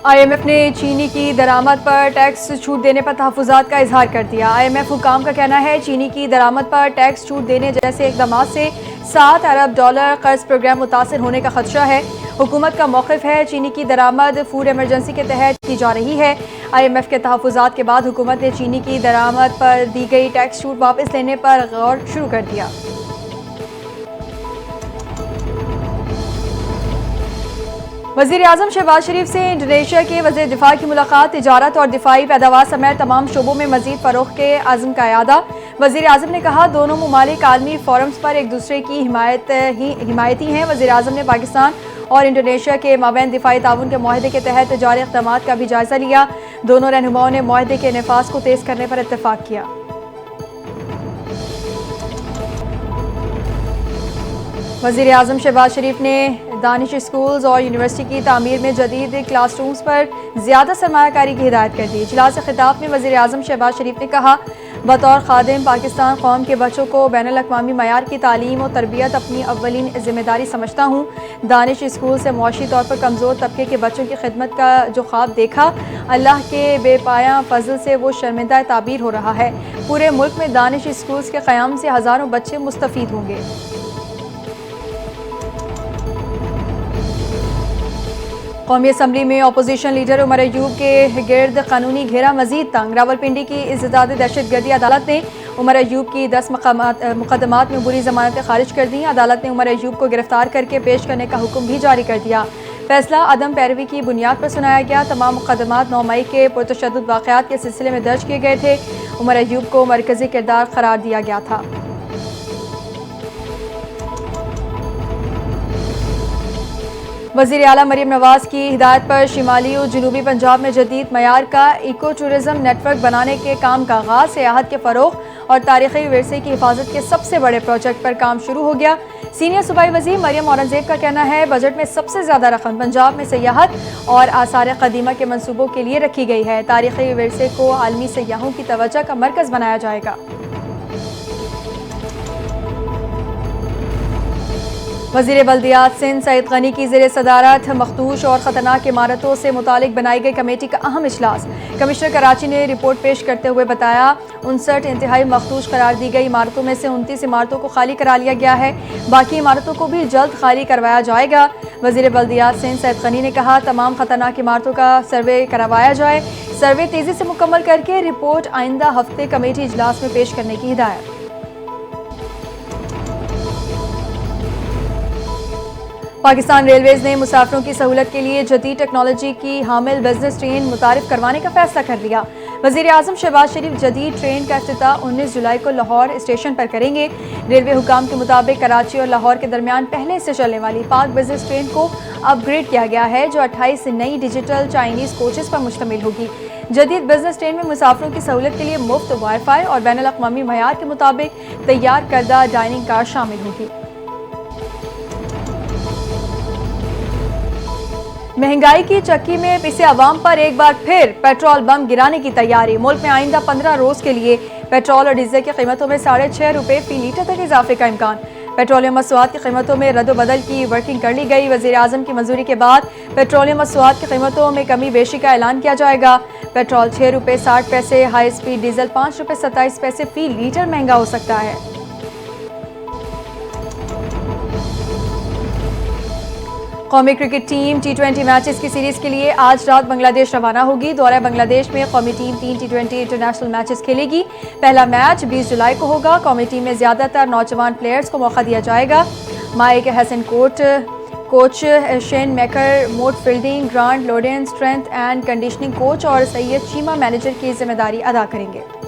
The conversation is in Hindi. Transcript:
IMF ने चीनी की दरामद पर टैक्स छूट देने पर तहफ़्फ़ुज़ात का इजहार कर दिया। IMF हुकाम का कहना है चीनी की दरामद पर टैक्स छूट देने जैसे इक़दाम से $7 अरब कर्ज प्रोग्राम मुतासर होने का खदशा है। हुकूमत का मौक़िफ़ है चीनी की दरामद फूड एमरजेंसी के तहत की जा रही है। IMF के तहफ़्फ़ुज़ात के बाद हुकूमत ने चीनी की दरामद पर दी गई टैक्स छूट वापस लेने पर गौर शुरू कर दिया। वज़ीर-ए-आज़म शहबाज शरीफ से इंडोनेशिया के वज़ीर दिफा की मुलाकात, तिजारत और दिफाई पैदावार समेत तमाम शोबों में मज़ीद फ़रोग़ के अज़्म का इआदा। वज़ीर-ए-आज़म ने कहा दोनों ममालिक आलमी फ़ोरम्स पर एक दूसरे की हिमायती हैं। वज़ीर-ए-आज़म ने पाकिस्तान और इंडोनेशिया के माबैन दिफाई ताउन के मुआहदे के तहत जारी इक़दामात का भी जायज़ा लिया। दोनों रहनुमाओं ने मुआहदे के नफाज़ को तेज़ करने पर इत्तफ़ाक़ किया। वज़ीर-ए-आज़म शहबाज शरीफ ने दानिश स्कूल्स और यूनिवर्सिटी की तामीर में जदीद क्लासरूम्स पर ज़्यादा सरमायाकारी की हिदायत कर दी। इजलास से खिताब में वज़ीर-ए-आज़म शहबाज शरीफ ने कहा बतौर खादिम पाकिस्तान कौम के बच्चों को बैनुल-अक़वामी मयार की तालीम और तरबियत अपनी अव्वलीन ज़िम्मेदारी समझता हूँ। दानिश स्कूल से मुआशी तौर पर कमज़ोर तबके के बच्चों की खिदमत का जो ख्वाब देखा, अल्लाह के बेपाया फजल से वो शर्मिंदा ताबीर हो रहा है। पूरे मुल्क में दानिश स्कूल्स के क़याम से हज़ारों बच्चे मुस्तफ़ीद होंगे। कौमी असम्बली में अपोजिशन लीडर उमर अयूब के गिर्द कानूनी घेरा मजीद तंग। रावलपिंडी की इज़्ज़ाद दहशतगर्दी अदालत ने उमर अयूब की 10 मुकदमात में बुरी जमानतें खारिज कर दी। अदालत ने उमर अयूब को गिरफ्तार करके पेश करने का हुक्म भी जारी कर दिया। फैसला अदम पैरवी की बुनियाद पर सुनाया गया। तमाम मुकदमात 9 मई के पुरतशद्दुद वाक़यात के सिलसिले में दर्ज किए गए थे। उमर अयूब को मरकज़ी किरदार करार दिया गया था। वज़ीर आला मरीम नवाज की हिदायत पर शिमाली और जनूबी पंजाब में जदीद मयार का इको टूरिज़म नेटवर्क बनाने के काम का आगाज़, सियाहत के फ़रोग़ और तारीख़ी विरसे की हिफाजत के सबसे बड़े प्रोजेक्ट पर काम शुरू हो गया। सीनियर सूबाई वज़ीर मरियम औरंगज़ेब का कहना है बजट में सबसे ज़्यादा रकम पंजाब में सियाहत और आसार क़दीमा के मनसूबों के लिए रखी गई है। तारीख़ी विरसे को आलमी सयाहों की तवज्जो का मरकज़ बनाया जाएगा। वज़ीर बल्दियात सिंध सईद गनी की ज़ेर सदारत मखदूश और ख़तरनाक इमारतों से मुतालिक बनाई गई कमेटी का अहम इजलास। कमिश्नर कराची ने रिपोर्ट पेश करते हुए बताया 59 इंतहाई मखदूश करार दी गई इमारतों में से 29 इमारतों को खाली करा लिया गया है। बाकी इमारतों को भी जल्द खाली करवाया जाएगा। वज़ीर बल्दियात सिंध सईद गनी ने कहा तमाम ख़तरनाक इमारतों का सर्वे करवाया जाए। सर्वे तेज़ी से मुकम्मल करके रिपोर्ट आइंदा हफ्ते कमेटी इजलास में पेश करने की हिदायत। पाकिस्तान रेलवेज़ ने मुसाफिरों की सहूलत के लिए जदीद टेक्नोलॉजी की हामिल बिजनेस ट्रेन मुतारिफ करवाने का फैसला कर लिया। वज़ीर-ए-आज़म शहबाज शरीफ जदीद ट्रेन का इफ्तिताह 19 जुलाई को लाहौर स्टेशन पर करेंगे। रेलवे हुकाम के मुताबिक कराची और लाहौर के दरमियान पहले से चलने वाली पाक बिजनेस ट्रेन को अपग्रेड किया गया है जो 28 नई डिजिटल चाइनीज़ कोचेस पर मुश्तमिल होगी। जदीद बिजनेस ट्रेन में मुसाफिरों की सहूलत के लिए मुफ्त वाईफाई और बैनुल-अक़वामी मयार के मुताबिक तैयार करदा डाइनिंग कार शामिल होगी। महंगाई की चक्की में पिसे अवाम पर एक बार फिर पेट्रोल बम गिराने की तैयारी। मुल्क में आइंदा 15 रोज के लिए पेट्रोल और डीजल की कीमतों में 6.5 रुपये फी लीटर तक इजाफे का इम्कान। पेट्रोलियम मसवाद की कीमतों में रद्द-बदल की वर्किंग कर ली गई। वज़ीर-ए-आज़म की मंजूरी के बाद पेट्रोलियम मसवाद की कीमतों में कमी बेशी का ऐलान किया जाएगा। पेट्रोल 6 रुपये 60 पैसे, हाई स्पीड डीजल 5 रुपये 27 पैसे फी लीटर महंगा हो सकता है। कौमी क्रिकेट टीम T20 मैचेस की सीरीज के लिए आज रात बांग्लादेश रवाना होगी। दौरा बांग्लादेश में कौमी टीम 3 T20 इंटरनेशनल मैचेस खेलेगी। पहला मैच 20 जुलाई को होगा। कौमी टीम में ज़्यादातर नौजवान प्लेयर्स को मौका दिया जाएगा। Mike Hesson coach Shane McDermott fielding, Grant Luden strength and conditioning coach और सैयद चीमा मैनेजर की जिम्मेदारी अदा करेंगे।